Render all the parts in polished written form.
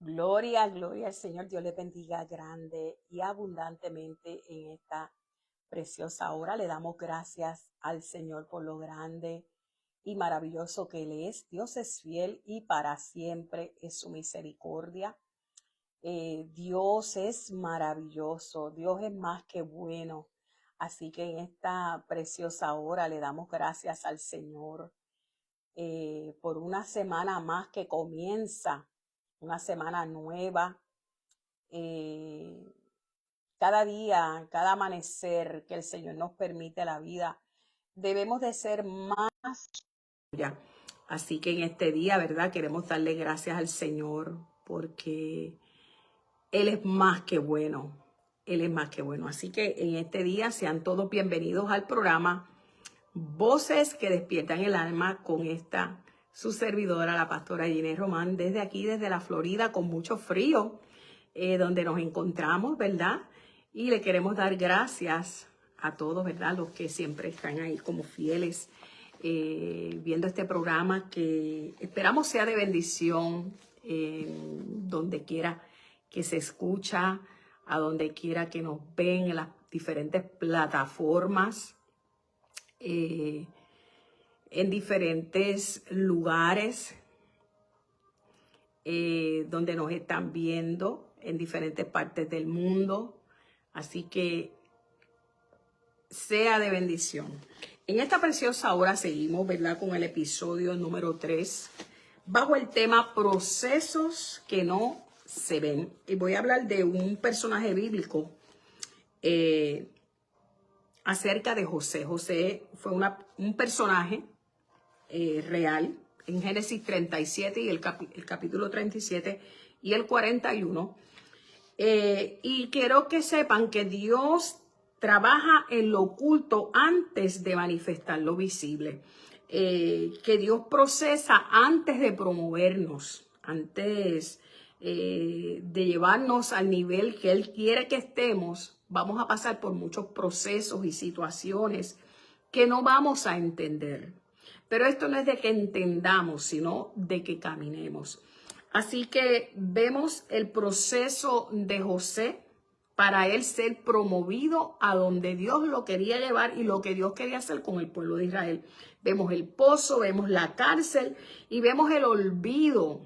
Gloria, gloria al Señor. Dios le bendiga grande y abundantemente en esta preciosa hora. Le damos gracias al Señor por lo grande y maravilloso que Él es. Dios es fiel y para siempre es su misericordia. Dios es maravilloso. Dios es más que bueno. Así que en esta preciosa hora le damos gracias al Señor por una semana más que comienza, una semana nueva. eh, Cada día, cada amanecer que el Señor nos permite la vida, debemos de ser más ya. Así que en este día, ¿verdad? Queremos darle gracias al Señor porque Él es más que bueno. Él es más que bueno. Así que en este día sean todos bienvenidos al programa Voces que despiertan el alma con esta su servidora, la pastora Ginés Román, desde aquí, desde la Florida, con mucho frío, donde nos encontramos, ¿verdad? Y le queremos dar gracias a todos, ¿verdad? Los que siempre están ahí como fieles, viendo este programa que esperamos sea de bendición, donde quiera que se escucha, a donde quiera que nos ven en las diferentes plataformas, en diferentes lugares donde nos están viendo, en diferentes partes del mundo. Así que sea de bendición. En esta preciosa hora seguimos, ¿verdad?, con el episodio número 3, bajo el tema procesos que no se ven. Y voy a hablar de un personaje bíblico acerca de José. José fue un personaje real en Génesis 37 y el capítulo 37 y el 41. Y quiero que sepan que Dios trabaja en lo oculto antes de manifestar lo visible. Que Dios procesa antes de promovernos, antes de llevarnos al nivel que Él quiere que estemos. Vamos a pasar por muchos procesos y situaciones que no vamos a entender. Pero esto no es de que entendamos, sino de que caminemos. Así que vemos el proceso de José para él ser promovido a donde Dios lo quería llevar y lo que Dios quería hacer con el pueblo de Israel. Vemos el pozo, vemos la cárcel y vemos el olvido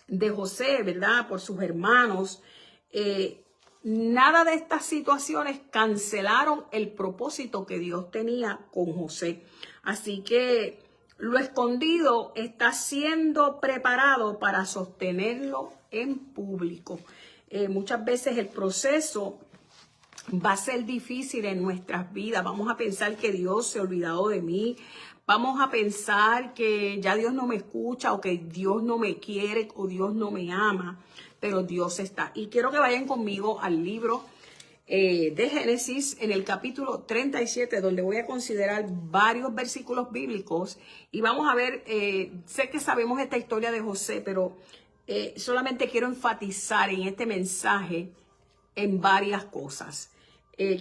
de José, ¿verdad?, por sus hermanos. Nada de estas situaciones cancelaron el propósito que Dios tenía con José. Así que lo escondido está siendo preparado para sostenerlo en público. Muchas veces el proceso va a ser difícil en nuestras vidas. Vamos a pensar que Dios se ha olvidado de mí. Vamos a pensar que ya Dios no me escucha o que Dios no me quiere o Dios no me ama, pero Dios está. Y quiero que vayan conmigo al libro de Génesis en el capítulo 37, donde voy a considerar varios versículos bíblicos y vamos a ver, sé que sabemos esta historia de José, pero solamente quiero enfatizar en este mensaje en varias cosas.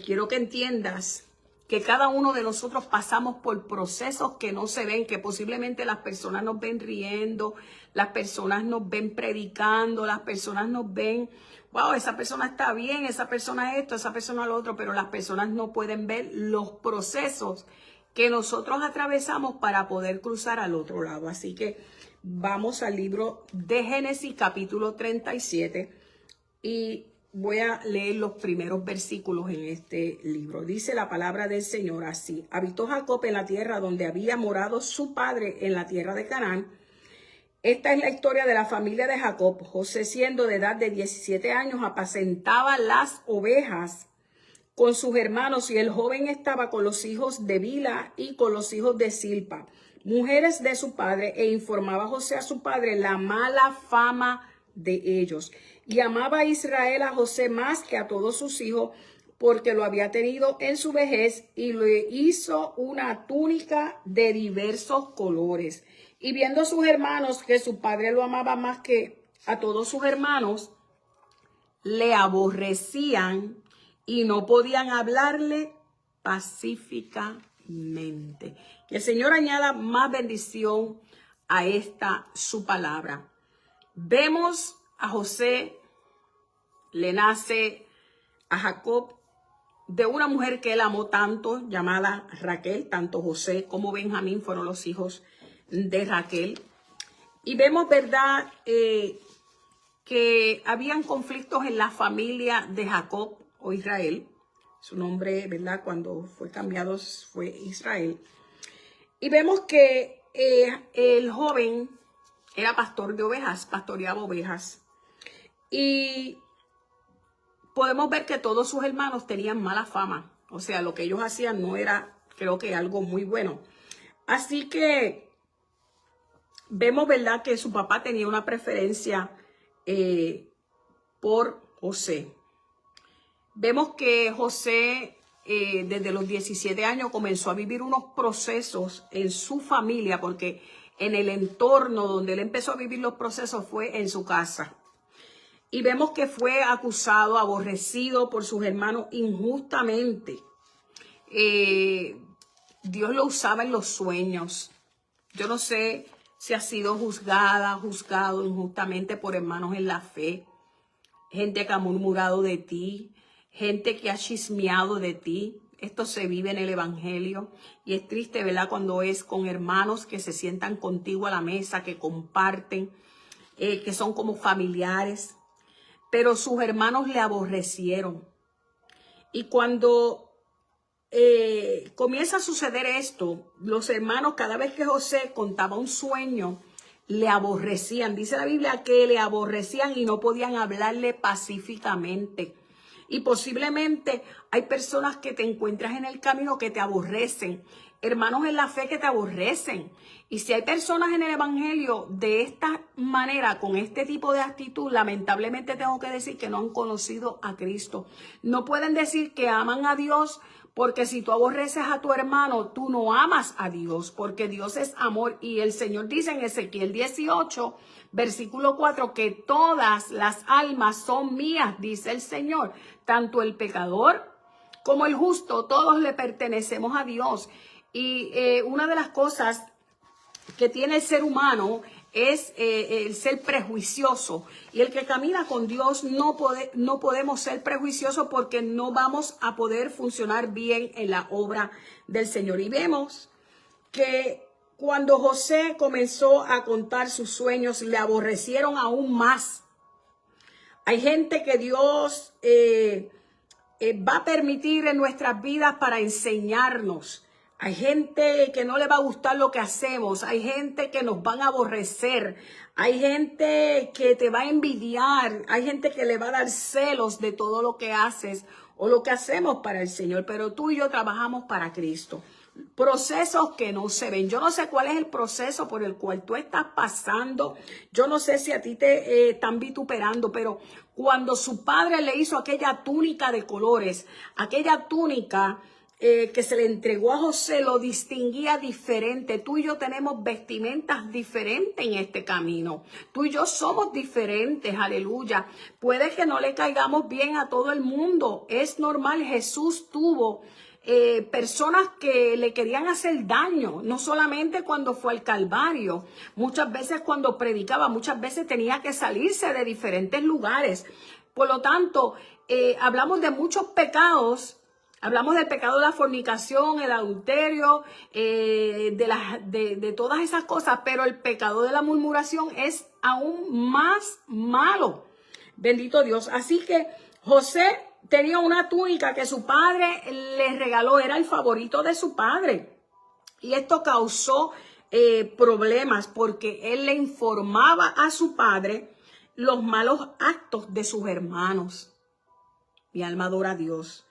Quiero que entiendas que cada uno de nosotros pasamos por procesos que no se ven, que posiblemente las personas nos ven riendo, las personas nos ven predicando, las personas nos ven, wow, esa persona está bien, esa persona esto, esa persona lo otro, pero las personas no pueden ver los procesos que nosotros atravesamos para poder cruzar al otro lado. Así que vamos al libro de Génesis capítulo 37 y voy a leer los primeros versículos en este libro. Dice la palabra del Señor así: habitó Jacob en la tierra donde había morado su padre, en la tierra de Canaán. Esta es la historia de la familia de Jacob. José, siendo de edad de 17 años, apacentaba las ovejas con sus hermanos, y el joven estaba con los hijos de Bila y con los hijos de Silpa, mujeres de su padre, e informaba José a su padre la mala fama de ellos. Y amaba a Israel a José más que a todos sus hijos, porque lo había tenido en su vejez, y le hizo una túnica de diversos colores. Y viendo sus hermanos que su padre lo amaba más que a todos sus hermanos, le aborrecían y no podían hablarle pacíficamente. Que el Señor añada más bendición a esta su palabra. Vemos a José le nace a Jacob de una mujer que él amó tanto, llamada Raquel. Tanto José como Benjamín fueron los hijos de Raquel. Y vemos, ¿verdad?, que habían conflictos en la familia de Jacob o Israel. Su nombre, ¿verdad?, cuando fue cambiado fue Israel. Y vemos que el joven era pastor de ovejas, pastoreaba ovejas. Y podemos ver que todos sus hermanos tenían mala fama. O sea, lo que ellos hacían no era, creo que, algo muy bueno. Así que vemos, ¿verdad?, que su papá tenía una preferencia por José. Vemos que José desde los 17 años comenzó a vivir unos procesos en su familia, porque en el entorno donde él empezó a vivir los procesos fue en su casa. Y vemos que fue acusado, aborrecido por sus hermanos injustamente. Dios lo usaba en los sueños. Yo no sé si ha sido juzgado injustamente por hermanos en la fe. Gente que ha murmurado de ti, gente que ha chismeado de ti. Esto se vive en el evangelio y es triste, ¿verdad?, cuando es con hermanos que se sientan contigo a la mesa, que comparten, que son como familiares, pero sus hermanos le aborrecieron. Y cuando comienza a suceder esto, los hermanos, cada vez que José contaba un sueño, le aborrecían. Dice la Biblia que le aborrecían y no podían hablarle pacíficamente. Y posiblemente hay personas que te encuentras en el camino que te aborrecen, hermanos en la fe que te aborrecen. Y si hay personas en el evangelio de esta manera, con este tipo de actitud, lamentablemente tengo que decir que no han conocido a Cristo. No pueden decir que aman a Dios, porque si tú aborreces a tu hermano, tú no amas a Dios, porque Dios es amor. Y el Señor dice en Ezequiel 18, versículo 4, que todas las almas son mías, dice el Señor. Tanto el pecador como el justo, todos le pertenecemos a Dios. Y una de las cosas que tiene el ser humano es el ser prejuicioso. Y el que camina con Dios no podemos ser prejuiciosos, porque no vamos a poder funcionar bien en la obra del Señor. Y vemos que cuando José comenzó a contar sus sueños, le aborrecieron aún más. Hay gente que Dios va a permitir en nuestras vidas para enseñarnos. Hay gente que no le va a gustar lo que hacemos. Hay gente que nos van a aborrecer. Hay gente que te va a envidiar. Hay gente que le va a dar celos de todo lo que haces o lo que hacemos para el Señor. Pero tú y yo trabajamos para Cristo. Procesos que no se ven. Yo no sé cuál es el proceso por el cual tú estás pasando. Yo no sé si a ti te están vituperando, pero cuando su padre le hizo aquella túnica de colores, aquella túnica que se le entregó a José, lo distinguía diferente. Tú y yo tenemos vestimentas diferentes en este camino. Tú y yo somos diferentes, aleluya. Puede que no le caigamos bien a todo el mundo. Es normal. Jesús tuvo personas que le querían hacer daño, no solamente cuando fue al Calvario, muchas veces cuando predicaba, muchas veces tenía que salirse de diferentes lugares. Por lo tanto, hablamos de muchos pecados. Hablamos del pecado de la fornicación, el adulterio, de todas esas cosas, pero el pecado de la murmuración es aún más malo. Bendito Dios. Así que José tenía una túnica que su padre le regaló, era el favorito de su padre. Y esto causó problemas, porque él le informaba a su padre los malos actos de sus hermanos. Mi alma adora a Dios.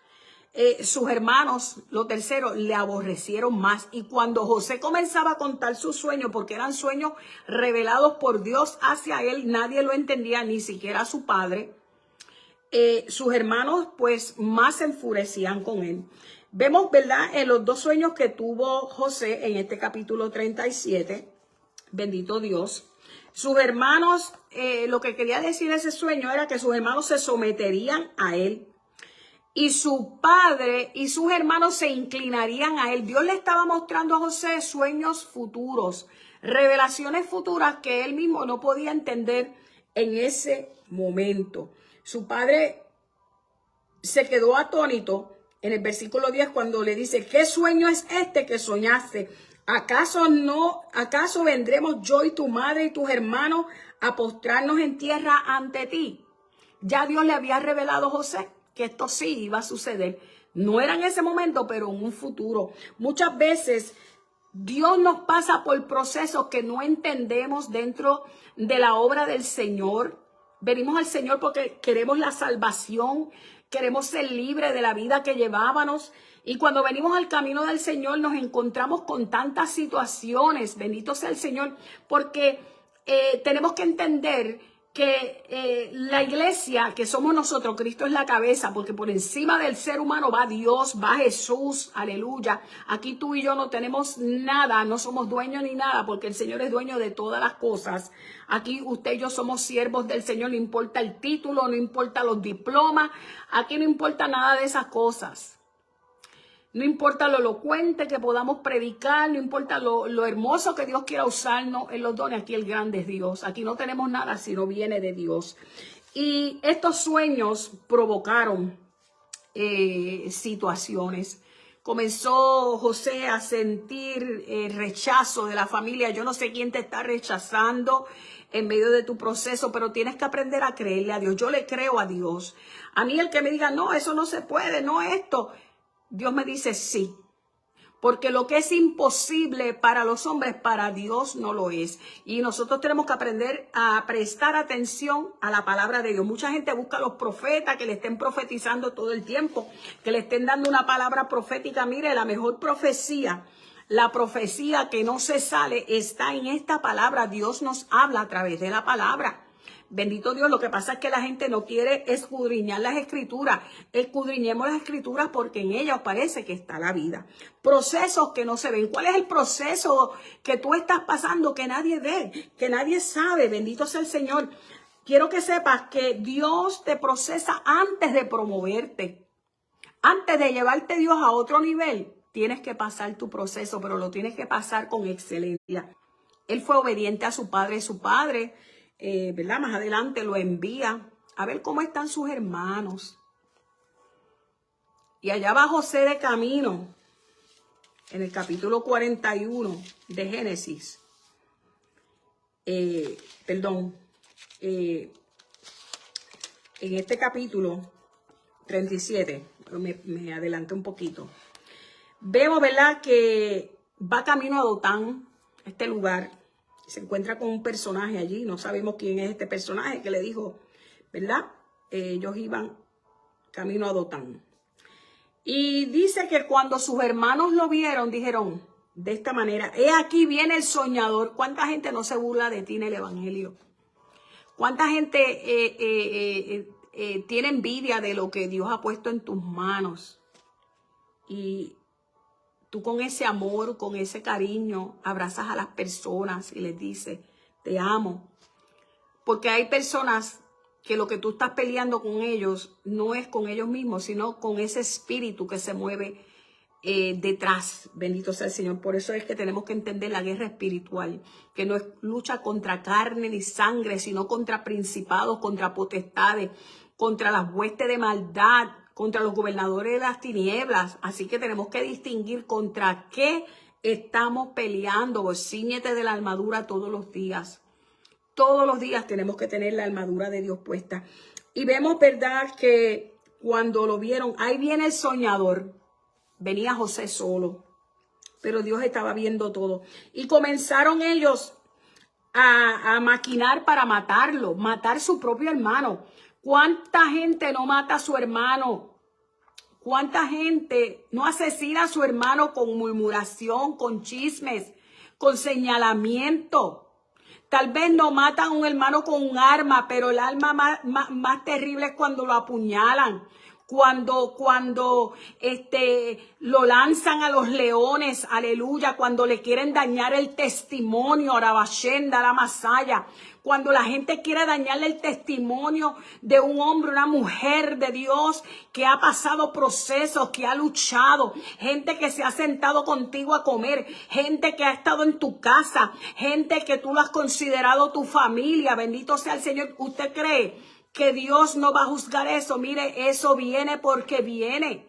Sus hermanos, lo tercero, le aborrecieron más. Y cuando José comenzaba a contar sus sueños, porque eran sueños revelados por Dios hacia él, nadie lo entendía, ni siquiera su padre, sus hermanos pues más se enfurecían con él. Vemos, ¿verdad?, en los dos sueños que tuvo José en este capítulo 37, bendito Dios, sus hermanos, lo que quería decir ese sueño era que sus hermanos se someterían a él. Y su padre y sus hermanos se inclinarían a él. Dios le estaba mostrando a José sueños futuros, revelaciones futuras que él mismo no podía entender en ese momento. Su padre se quedó atónito en el versículo 10 cuando le dice, ¿qué sueño es este que soñaste? ¿Acaso vendremos yo y tu madre y tus hermanos a postrarnos en tierra ante ti? Ya Dios le había revelado a José que esto sí iba a suceder. No era en ese momento, pero en un futuro. Muchas veces Dios nos pasa por procesos que no entendemos dentro de la obra del Señor. Venimos al Señor porque queremos la salvación, queremos ser libres de la vida que llevábamos. Y cuando venimos al camino del Señor nos encontramos con tantas situaciones. Bendito sea el Señor, porque tenemos que entender que la iglesia, que somos nosotros, Cristo es la cabeza, porque por encima del ser humano va Dios, va Jesús, aleluya. Aquí tú y yo no tenemos nada, no somos dueños ni nada, porque el Señor es dueño de todas las cosas. Aquí usted y yo somos siervos del Señor, no importa el título, no importa los diplomas, aquí no importa nada de esas cosas. No importa lo elocuente que podamos predicar, no importa lo hermoso que Dios quiera usarnos en los dones. Aquí el grande es Dios. Aquí no tenemos nada si no viene de Dios. Y estos sueños provocaron situaciones. Comenzó José a sentir rechazo de la familia. Yo no sé quién te está rechazando en medio de tu proceso, pero tienes que aprender a creerle a Dios. Yo le creo a Dios. A mí el que me diga, no, eso no se puede, no esto. Dios me dice sí, porque lo que es imposible para los hombres, para Dios no lo es. Y nosotros tenemos que aprender a prestar atención a la palabra de Dios. Mucha gente busca a los profetas que le estén profetizando todo el tiempo, que le estén dando una palabra profética. Mire, la mejor profecía, la profecía que no se sale, está en esta palabra. Dios nos habla a través de la palabra. Bendito Dios, lo que pasa es que la gente no quiere escudriñar las escrituras. Escudriñemos las escrituras porque en ellas parece que está la vida. Procesos que no se ven. ¿Cuál es el proceso que tú estás pasando que nadie ve, que nadie sabe? Bendito sea el Señor. Quiero que sepas que Dios te procesa antes de promoverte. Antes de llevarte Dios a otro nivel, tienes que pasar tu proceso, pero lo tienes que pasar con excelencia. Él fue obediente a su padre. Su padre, ¿verdad? Más adelante lo envía a ver cómo están sus hermanos. Y allá va José de camino, en el capítulo 41 de Génesis. En este capítulo 37, me adelanté un poquito. Vemos, ¿verdad?, que va camino a Dotán, este lugar. Se encuentra con un personaje allí, no sabemos quién es este personaje que le dijo, ¿verdad? Ellos iban camino a Dotán. Y dice que cuando sus hermanos lo vieron, dijeron de esta manera, he aquí viene el soñador. ¿Cuánta gente no se burla de ti en el evangelio? ¿Cuánta gente tiene envidia de lo que Dios ha puesto en tus manos? Y tú con ese amor, con ese cariño, abrazas a las personas y les dices, te amo. Porque hay personas que lo que tú estás peleando con ellos no es con ellos mismos, sino con ese espíritu que se mueve detrás. Bendito sea el Señor. Por eso es que tenemos que entender la guerra espiritual, que no es lucha contra carne ni sangre, sino contra principados, contra potestades, contra las huestes de maldad, contra los gobernadores de las tinieblas. Así que tenemos que distinguir contra qué estamos peleando. Cíñete de la armadura todos los días. Todos los días tenemos que tener la armadura de Dios puesta. Y vemos, ¿verdad?, que cuando lo vieron, ahí viene el soñador. Venía José solo, pero Dios estaba viendo todo. Y comenzaron ellos a maquinar para matarlo, matar su propio hermano. ¿Cuánta gente no mata a su hermano? ¿Cuánta gente no asesina a su hermano con murmuración, con chismes, con señalamiento? Tal vez no matan a un hermano con un arma, pero el arma más terrible es cuando lo apuñalan. cuando lo lanzan a los leones, aleluya, cuando le quieren dañar el testimonio, Arabashenda, la Masaya, cuando la gente quiere dañarle el testimonio de un hombre, una mujer de Dios que ha pasado procesos, que ha luchado, gente que se ha sentado contigo a comer, gente que ha estado en tu casa, gente que tú lo has considerado tu familia, bendito sea el Señor. ¿Usted cree que Dios no va a juzgar eso? Mire, eso viene porque viene.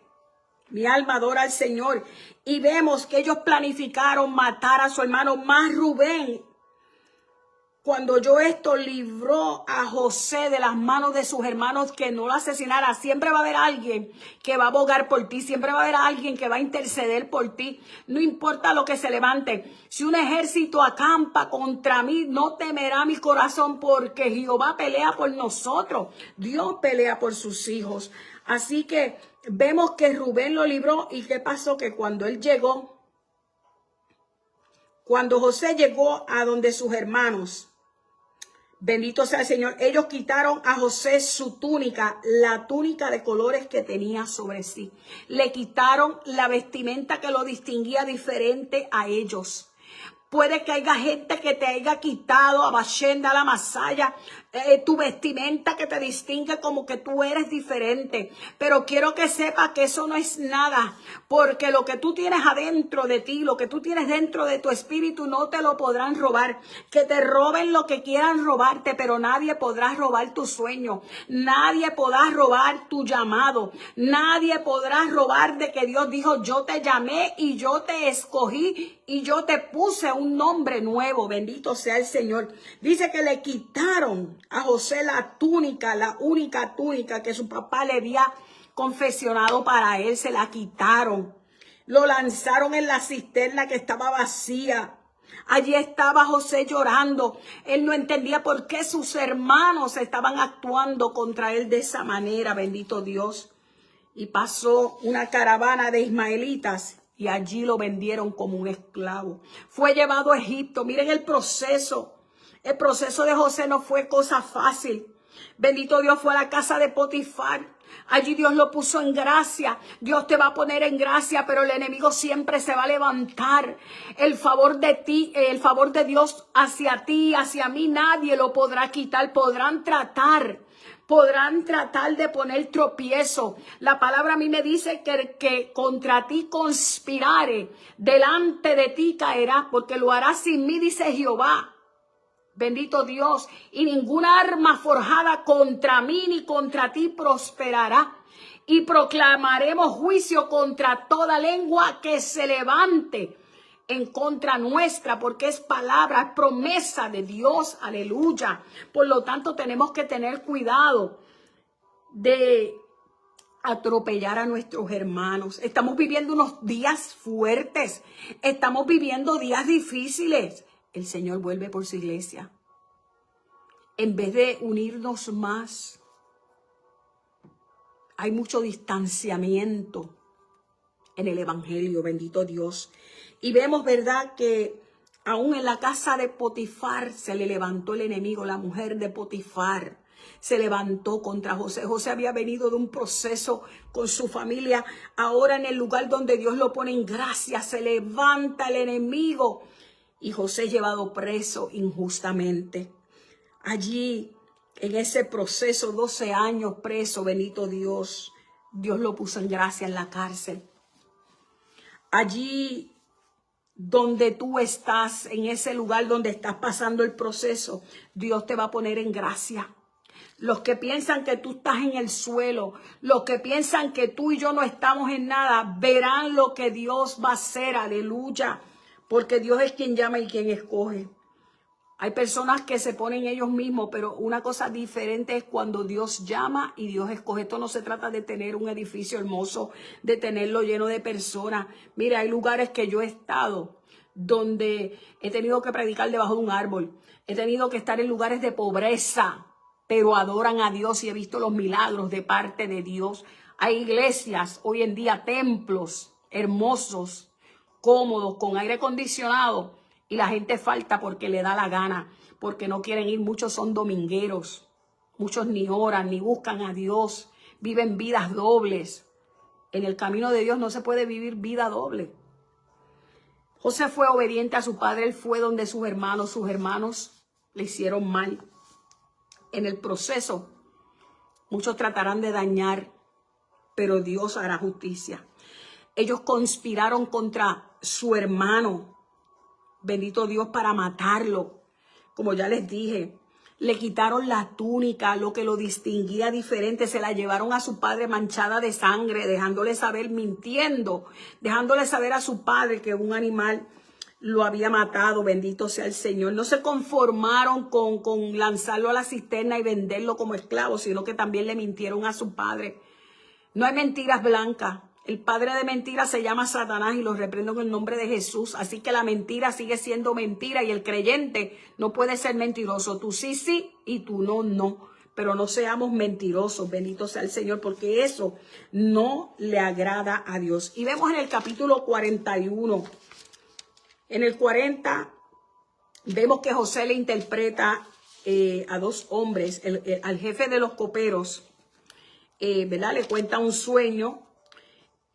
Mi alma adora al Señor. Y vemos que ellos planificaron matar a su hermano, más Rubén, cuando oyó esto, libró a José de las manos de sus hermanos que no lo asesinara. Siempre va a haber alguien que va a abogar por ti. Siempre va a haber alguien que va a interceder por ti. No importa lo que se levante. Si un ejército acampa contra mí, no temerá mi corazón, porque Jehová pelea por nosotros. Dios pelea por sus hijos. Así que vemos que Rubén lo libró. ¿Y qué pasó? Que cuando José llegó a donde sus hermanos, bendito sea el Señor, ellos quitaron a José su túnica, la túnica de colores que tenía sobre sí. Le quitaron la vestimenta que lo distinguía diferente a ellos. Puede que haya gente que te haya quitado, Abashenda, la Masaya, tu vestimenta que te distingue como que tú eres diferente. Pero quiero que sepas que eso no es nada, porque lo que tú tienes adentro de ti, lo que tú tienes dentro de tu espíritu, no te lo podrán robar. Que te roben lo que quieran robarte, pero nadie podrá robar tu sueño. Nadie podrá robar tu llamado. Nadie podrá robar de que Dios dijo: yo te llamé y yo te escogí y yo te puse un nombre nuevo. Bendito sea el Señor. Dice que le quitaron a José la túnica, la única túnica que su papá le había confeccionado para él. Se la quitaron. Lo lanzaron en la cisterna que estaba vacía. Allí estaba José llorando. Él no entendía por qué sus hermanos estaban actuando contra él de esa manera. Bendito Dios. Y pasó una caravana de ismaelitas y allí lo vendieron como un esclavo. Fue llevado a Egipto. Miren el proceso. El proceso de José no fue cosa fácil. Bendito Dios, fue a la casa de Potifar. Allí Dios lo puso en gracia. Dios te va a poner en gracia, pero el enemigo siempre se va a levantar. El favor de ti, el favor de Dios hacia ti, hacia mí, nadie lo podrá quitar. Podrán tratar de poner tropiezo. La palabra a mí me dice que contra ti conspirare, delante de ti caerá, porque lo hará sin mí, dice Jehová. Bendito Dios, y ninguna arma forjada contra mí ni contra ti prosperará. Y proclamaremos juicio contra toda lengua que se levante en contra nuestra, porque es palabra, es promesa de Dios, aleluya. Por lo tanto, tenemos que tener cuidado de atropellar a nuestros hermanos. Estamos viviendo unos días fuertes, estamos viviendo días difíciles. El Señor vuelve por su iglesia. En vez de unirnos más, hay mucho distanciamiento en el evangelio, bendito Dios. Y vemos, ¿verdad?, que aún en la casa de Potifar se le levantó el enemigo. La mujer de Potifar se levantó contra José. José había venido de un proceso con su familia. Ahora, en el lugar donde Dios lo pone en gracia, se levanta el enemigo. Y José es llevado preso injustamente. Allí, en ese proceso, 12 años preso, bendito Dios, Dios lo puso en gracia en la cárcel. Allí donde tú estás, en ese lugar donde estás pasando el proceso, Dios te va a poner en gracia. Los que piensan que tú estás en el suelo, los que piensan que tú y yo no estamos en nada, verán lo que Dios va a hacer, aleluya. Porque Dios es quien llama y quien escoge. Hay personas que se ponen ellos mismos, pero una cosa diferente es cuando Dios llama y Dios escoge. Esto no se trata de tener un edificio hermoso, de tenerlo lleno de personas. Mira, hay lugares que yo he estado donde he tenido que predicar debajo de un árbol. He tenido que estar en lugares de pobreza, pero adoran a Dios y he visto los milagros de parte de Dios. Hay iglesias, hoy en día, templos hermosos, cómodos, con aire acondicionado, y la gente falta porque le da la gana, porque no quieren ir. Muchos son domingueros, muchos ni oran, ni buscan a Dios. viven vidas dobles. En el camino de Dios no se puede vivir vida doble. José fue obediente a su padre, él fue donde sus hermanos le hicieron mal. En el proceso, muchos tratarán de dañar, pero Dios hará justicia. Ellos conspiraron contra su hermano, bendito Dios, para matarlo. Como ya les dije, le quitaron la túnica, lo que lo distinguía diferente, se la llevaron a su padre manchada de sangre, dejándole saber, mintiendo, dejándole saber a su padre que un animal lo había matado, bendito sea el Señor. No se conformaron con lanzarlo a la cisterna y venderlo como esclavo, sino que también le mintieron a su padre. No hay mentiras blancas. El padre de mentiras se llama Satanás y lo reprendo en el nombre de Jesús. Así que la mentira sigue siendo mentira y el creyente no puede ser mentiroso. Tú sí, sí y tú no, no. Pero no seamos mentirosos, bendito sea el Señor, porque eso no le agrada a Dios. Y vemos en el capítulo 41, en el 40, vemos que José le interpreta a dos hombres, al jefe de los coperos, ¿verdad? Le cuenta un sueño.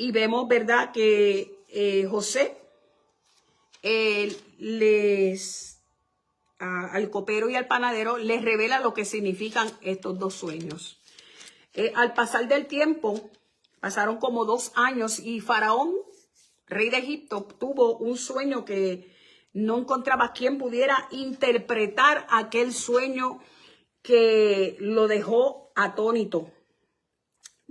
Y vemos, ¿verdad?, que José al copero y al panadero les revela lo que significan estos dos sueños. Al pasar del tiempo, pasaron como 2 años y Faraón, rey de Egipto, tuvo un sueño que no encontraba quien pudiera interpretar aquel sueño que lo dejó atónito.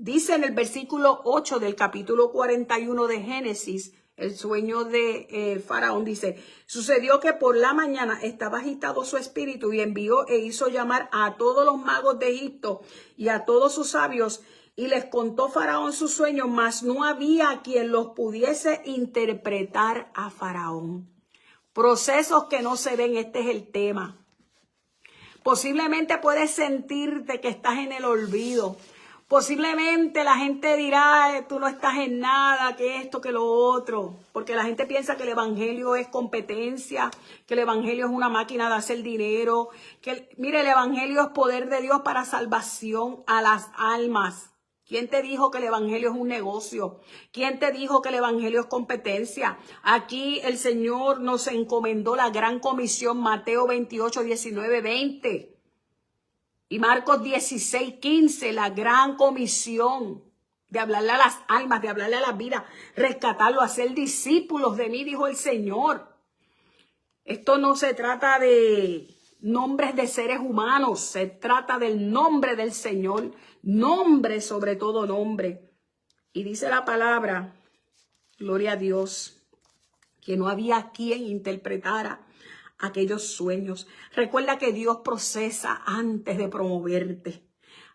Dice en el versículo 8 del capítulo 41 de Génesis, el sueño de Faraón, dice: sucedió que por la mañana estaba agitado su espíritu y envió e hizo llamar a todos los magos de Egipto y a todos sus sabios, y les contó Faraón sus sueños, mas no había quien los pudiese interpretar a Faraón. Procesos que no se ven, este es el tema. Posiblemente puedes sentirte que estás en el olvido. Posiblemente la gente dirá, tú no estás en nada, que esto, que lo otro. Porque la gente piensa que el evangelio es competencia, que el evangelio es una máquina de hacer dinero. Mire, el evangelio es poder de Dios para salvación a las almas. ¿Quién te dijo que el evangelio es un negocio? ¿Quién te dijo que el evangelio es competencia? Aquí el Señor nos encomendó la gran comisión, Mateo 28, 19, 20. Y Marcos 16, 15, la gran comisión de hablarle a las almas, de hablarle a la vida, rescatarlo, hacer discípulos de mí, dijo el Señor. Esto no se trata de nombres de seres humanos, se trata del nombre del Señor, nombre sobre todo nombre. Y dice la palabra, gloria a Dios, que no había quien interpretara aquellos sueños. Recuerda que Dios procesa antes de promoverte.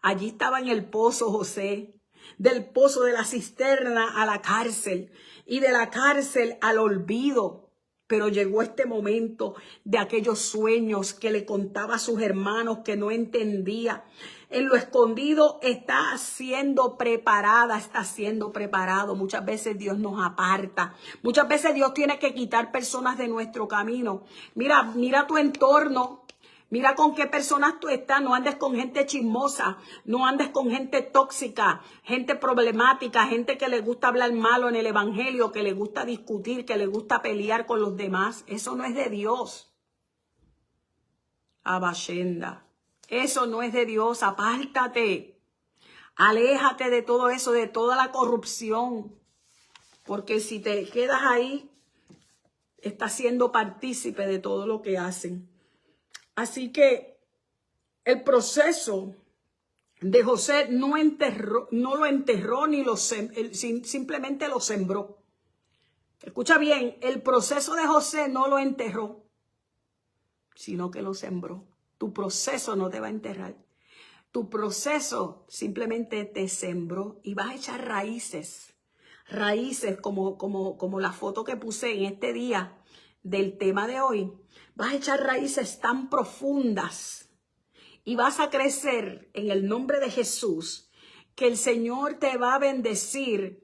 Allí estaba en el pozo José, del pozo de la cisterna a la cárcel y de la cárcel al olvido. Pero llegó este momento de aquellos sueños que le contaba a sus hermanos que no entendía. En lo escondido está siendo preparada, está siendo preparado. Muchas veces Dios nos aparta. Muchas veces Dios tiene que quitar personas de nuestro camino. Mira tu entorno. Mira con qué personas tú estás. No andes con gente chismosa. No andes con gente tóxica, gente problemática, gente que le gusta hablar malo en el evangelio, que le gusta discutir, que le gusta pelear con los demás. Eso no es de Dios. Abashenda. Eso no es de Dios. Apártate. Aléjate de todo eso, de toda la corrupción. Porque si te quedas ahí, estás siendo partícipe de todo lo que hacen. Así que el proceso de José no lo enterró ni simplemente lo sembró. Escucha bien, el proceso de José no lo enterró, sino que lo sembró. Tu proceso no te va a enterrar. Tu proceso simplemente te sembró y vas a echar raíces. Raíces como la foto que puse en este día del tema de hoy. Vas a echar raíces tan profundas y vas a crecer en el nombre de Jesús, que el Señor te va a bendecir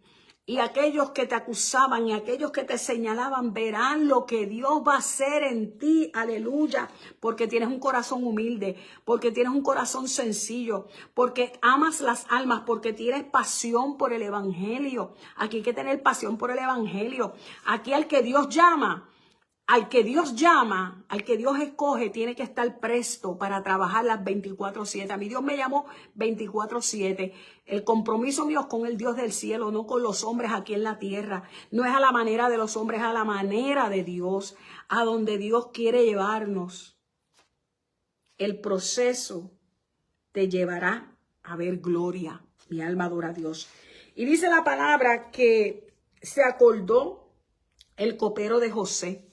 Y aquellos que te acusaban y aquellos que te señalaban verán lo que Dios va a hacer en ti. Aleluya. Porque tienes un corazón humilde, porque tienes un corazón sencillo, porque amas las almas, porque tienes pasión por el evangelio. Aquí hay que tener pasión por el evangelio. Aquí al que Dios llama, al que Dios escoge, tiene que estar presto para trabajar las 24/7. A mí Dios me llamó 24/7. El compromiso mío es con el Dios del cielo, no con los hombres aquí en la tierra. No es a la manera de los hombres, es a la manera de Dios, a donde Dios quiere llevarnos. El proceso te llevará a ver gloria. Mi alma adora a Dios. Y dice la palabra que se acordó el copero de José.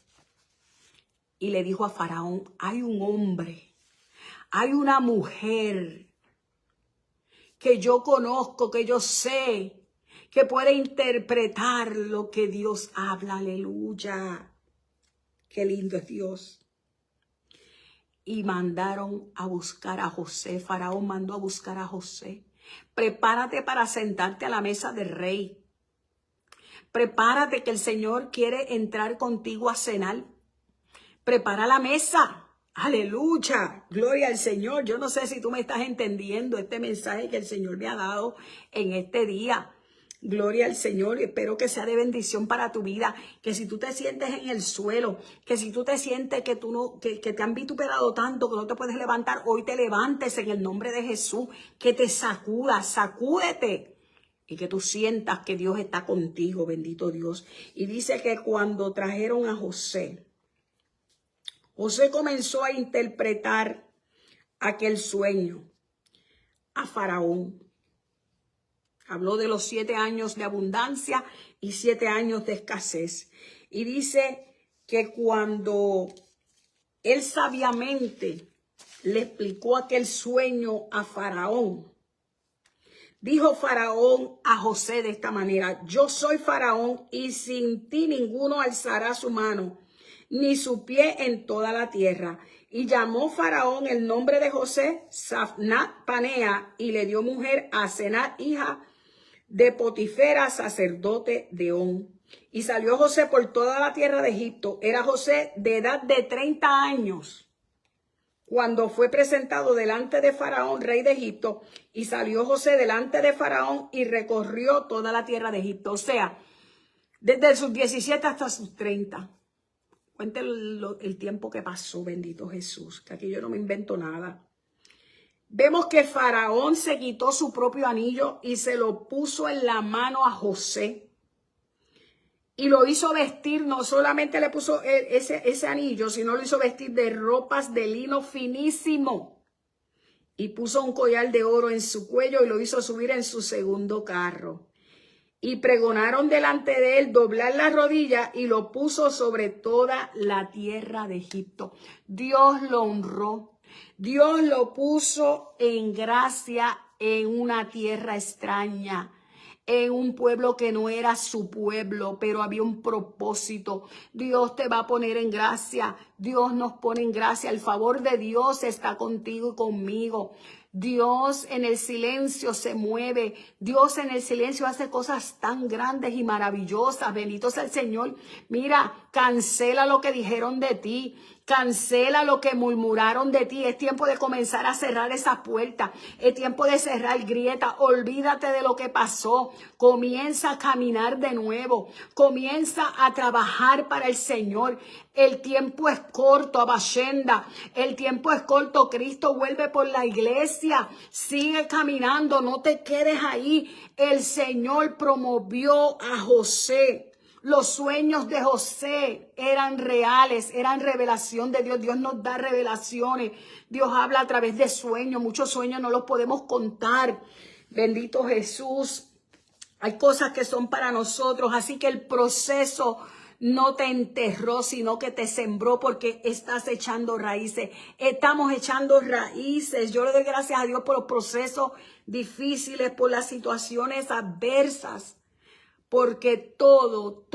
Y le dijo a Faraón, hay un hombre, hay una mujer que yo conozco, que yo sé, que puede interpretar lo que Dios habla. Aleluya. Qué lindo es Dios. Y mandaron a buscar a José. Faraón mandó a buscar a José. Prepárate para sentarte a la mesa del rey. Prepárate que el Señor quiere entrar contigo a cenar. Prepara la mesa. Aleluya. Gloria al Señor. Yo no sé si tú me estás entendiendo este mensaje que el Señor me ha dado en este día. Gloria al Señor. Espero que sea de bendición para tu vida. Que si tú te sientes en el suelo, que si tú te sientes que que te han vituperado tanto que no te puedes levantar, hoy te levantes en el nombre de Jesús. Que te sacudas, sacúdete. Y que tú sientas que Dios está contigo, bendito Dios. Y dice que cuando trajeron a José, José comenzó a interpretar aquel sueño a Faraón. Habló de los 7 años de abundancia y 7 años de escasez. Y dice que cuando él sabiamente le explicó aquel sueño a Faraón, dijo Faraón a José de esta manera, yo soy Faraón y sin ti ninguno alzará su mano ni su pie en toda la tierra. Y llamó Faraón el nombre de José Safnat Panea y le dio mujer a Asenat, hija de Potifera, sacerdote de On. Y salió José por toda la tierra de Egipto. Era José de edad de 30 años cuando fue presentado delante de Faraón, rey de Egipto. Y salió José delante de Faraón y recorrió toda la tierra de Egipto. O sea, desde sus 17 hasta sus 30. Cuente el tiempo que pasó, bendito Jesús, que aquí yo no me invento nada. Vemos que Faraón se quitó su propio anillo y se lo puso en la mano a José. Y lo hizo vestir, no solamente le puso ese anillo, sino lo hizo vestir de ropas de lino finísimo. Y puso un collar de oro en su cuello y lo hizo subir en su segundo carro. Y pregonaron delante de él doblar la rodilla y lo puso sobre toda la tierra de Egipto. Dios lo honró. Dios lo puso en gracia en una tierra extraña, en un pueblo que no era su pueblo, pero había un propósito. Dios te va a poner en gracia. Dios nos pone en gracia. El favor de Dios está contigo y conmigo. Dios en el silencio se mueve. Dios en el silencio hace cosas tan grandes y maravillosas. Bendito sea el Señor. Mira, cancela lo que dijeron de ti. Cancela lo que murmuraron de ti. Es tiempo de comenzar a cerrar esas puertas. Es tiempo de cerrar grietas. Olvídate de lo que pasó. Comienza a caminar de nuevo. Comienza a trabajar para el Señor. El tiempo es corto, Abashenda. El tiempo es corto. Cristo vuelve por la iglesia. Sigue caminando. No te quedes ahí. El Señor promovió a José. Los sueños de José eran reales, eran revelación de Dios. Dios nos da revelaciones. Dios habla a través de sueños. Muchos sueños no los podemos contar. Bendito Jesús. Hay cosas que son para nosotros. Así que el proceso no te enterró, sino que te sembró porque estás echando raíces. Estamos echando raíces. Yo le doy gracias a Dios por los procesos difíciles, por las situaciones adversas. Porque todo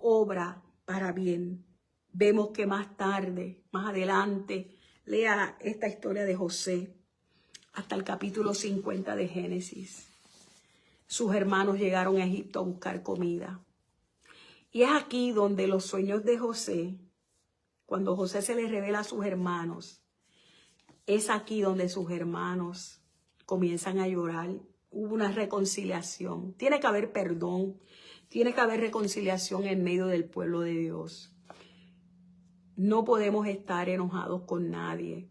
obra para bien. Vemos que más tarde, más adelante, lea esta historia de José hasta el capítulo 50 de Génesis. sus hermanos llegaron a Egipto a buscar comida. Y es aquí donde los sueños de José, cuando José se les revela a sus hermanos, es aquí donde sus hermanos comienzan a llorar. Hubo una reconciliación. Tiene que haber perdón. Tiene que haber reconciliación en medio del pueblo de Dios. No podemos estar enojados con nadie.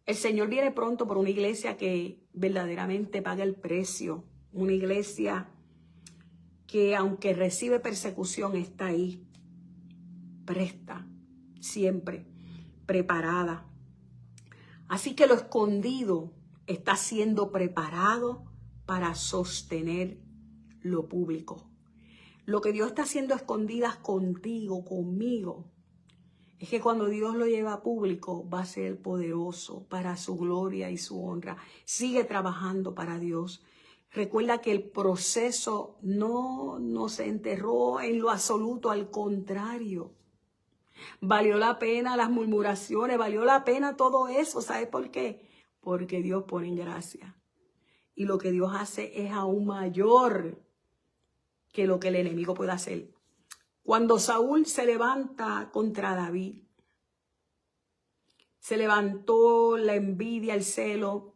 El Señor viene pronto por una iglesia que verdaderamente paga el precio. Una iglesia que aunque recibe persecución está ahí, presta, siempre, preparada. Así que lo escondido está siendo preparado para sostener lo público. Lo que Dios está haciendo a escondidas contigo, conmigo, es que cuando Dios lo lleva a público va a ser poderoso para su gloria y su honra. Sigue trabajando para Dios. Recuerda que el proceso no se enterró en lo absoluto, al contrario. Valió la pena las murmuraciones, valió la pena todo eso. ¿Sabes por qué? Porque Dios pone en gracia. Y lo que Dios hace es aún mayor que lo que el enemigo puede hacer. Cuando Saúl se levanta contra David, se levantó la envidia, el celo,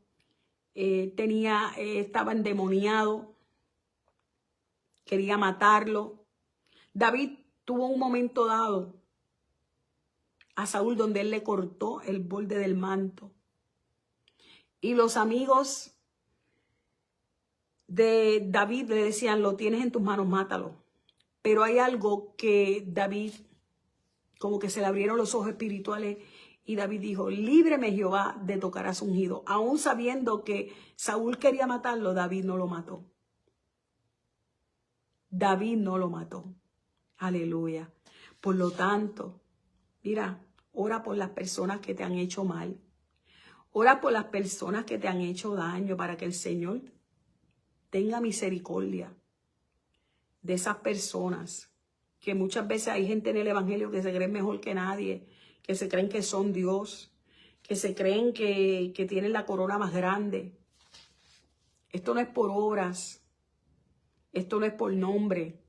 estaba endemoniado, quería matarlo. David tuvo un momento dado a Saúl donde él le cortó el borde del manto. Y los amigos de David le decían, lo tienes en tus manos, mátalo. Pero hay algo que David, como que se le abrieron los ojos espirituales, y David dijo, líbreme Jehová de tocar a su ungido. Aún sabiendo que Saúl quería matarlo, David no lo mató. David no lo mató. Aleluya. Por lo tanto, mira, ora por las personas que te han hecho mal. Ora por las personas que te han hecho daño para que el Señor tenga misericordia de esas personas. Que muchas veces hay gente en el evangelio que se cree mejor que nadie, que se creen que son Dios, que se creen que tienen la corona más grande. Esto no es por obras, esto no es por nombre,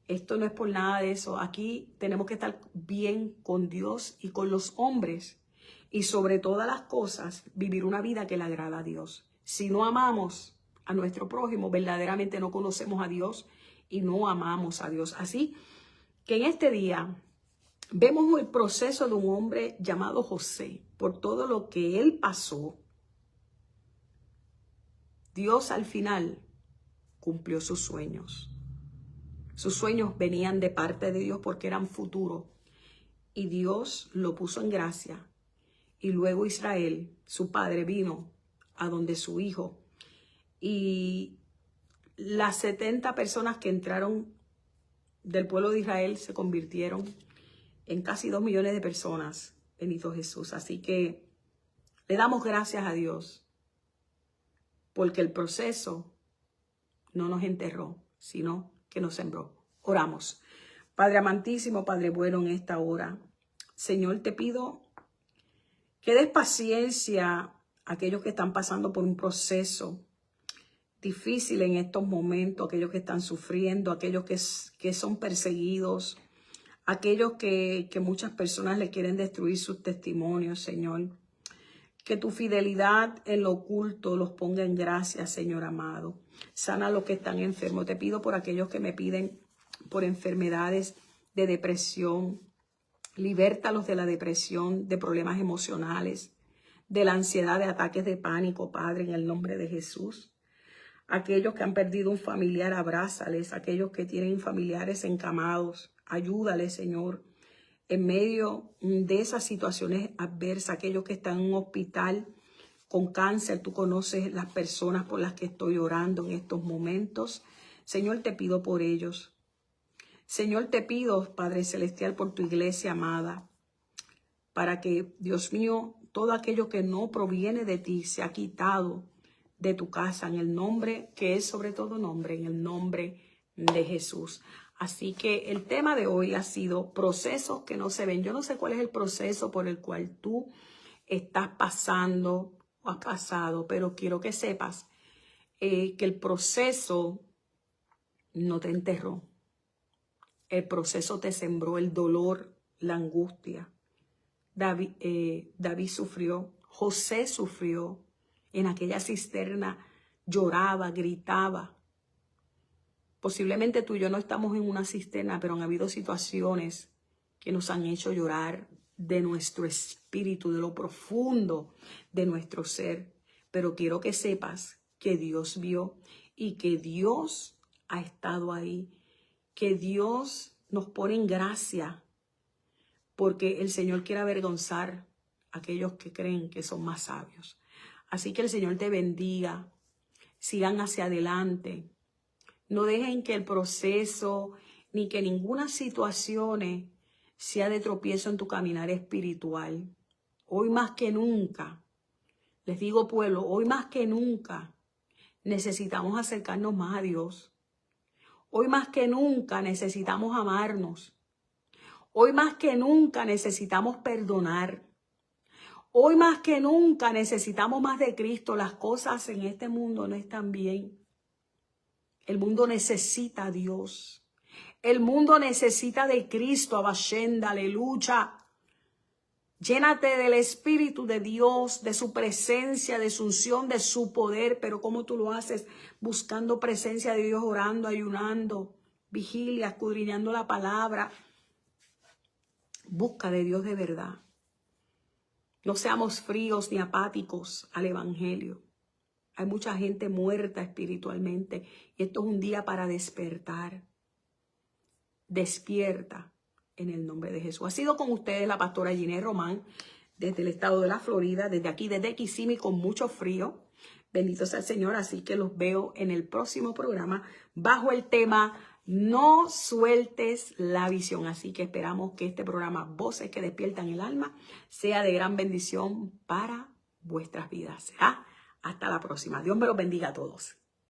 esto no es por nada de eso. Aquí tenemos que estar bien con Dios y con los hombres, y sobre todas las cosas vivir una vida que le agrada a Dios. Si no amamos a nuestro prójimo, verdaderamente no conocemos a Dios y no amamos a Dios. Así que en este día vemos el proceso de un hombre llamado José. Por todo lo que él pasó, Dios al final cumplió sus sueños. Sus sueños venían de parte de Dios porque eran futuro. Y Dios lo puso en gracia. Y luego Israel, su padre, vino a donde su hijo. Y las 70 personas que entraron del pueblo de Israel se convirtieron en casi 2 millones de personas, bendito Jesús. Así que le damos gracias a Dios porque el proceso no nos enterró, sino que nos sembró. Oramos. Padre amantísimo, Padre bueno, en esta hora, Señor, te pido que des paciencia a aquellos que están pasando por un proceso difícil en estos momentos, aquellos que están sufriendo, aquellos que son perseguidos, aquellos que muchas personas le quieren destruir sus testimonios, Señor. Que tu fidelidad en lo oculto los ponga en gracia, Señor amado. Sana a los que están enfermos. Te pido por aquellos que me piden por enfermedades de depresión. Libértalos de la depresión, de problemas emocionales, de la ansiedad, de ataques de pánico, Padre, en el nombre de Jesús. Aquellos que han perdido un familiar, abrázales. Aquellos que tienen familiares encamados, ayúdales, Señor, en medio de esas situaciones adversas. Aquellos que están en un hospital con cáncer, tú conoces las personas por las que estoy orando en estos momentos. Señor, te pido por ellos. Señor, te pido, Padre Celestial, por tu iglesia amada, para que, Dios mío, todo aquello que no proviene de ti sea quitado de tu casa, en el nombre que es sobre todo nombre, en el nombre de Jesús. Así que el tema de hoy ha sido procesos que no se ven. Yo no sé cuál es el proceso por el cual tú estás pasando o has pasado, pero quiero que sepas que el proceso no te enterró. El proceso te sembró el dolor, la angustia. David sufrió, José sufrió en aquella cisterna, lloraba, gritaba. Posiblemente tú y yo no estamos en una cisterna, pero han habido situaciones que nos han hecho llorar de nuestro espíritu, de lo profundo de nuestro ser. Pero quiero que sepas que Dios vio y que Dios ha estado ahí, que Dios nos pone en gracia, porque el Señor quiere avergonzar a aquellos que creen que son más sabios. Así que el Señor te bendiga, sigan hacia adelante. No dejen que el proceso ni que ninguna situación sea de tropiezo en tu caminar espiritual. Hoy más que nunca, les digo pueblo, hoy más que nunca necesitamos acercarnos más a Dios. Hoy más que nunca necesitamos amarnos. Hoy más que nunca necesitamos perdonar. Hoy más que nunca necesitamos más de Cristo. Las cosas en este mundo no están bien. El mundo necesita a Dios. El mundo necesita de Cristo. Abashenda, aleluya. Llénate del Espíritu de Dios, de su presencia, de su unción, de su poder. Pero ¿cómo tú lo haces? Buscando presencia de Dios, orando, ayunando, vigilia, escudriñando la palabra. Busca de Dios de verdad. No seamos fríos ni apáticos al Evangelio. Hay mucha gente muerta espiritualmente y esto es un día para despertar. Despierta en el nombre de Jesús. Ha sido con ustedes la pastora Ginés Román desde el estado de la Florida, desde aquí, desde Kissimmee, con mucho frío. Bendito sea el Señor, así que los veo en el próximo programa bajo el tema No sueltes la visión. Así que esperamos que este programa Voces que Despiertan el Alma sea de gran bendición para vuestras vidas. Hasta la próxima. Dios me los bendiga a todos.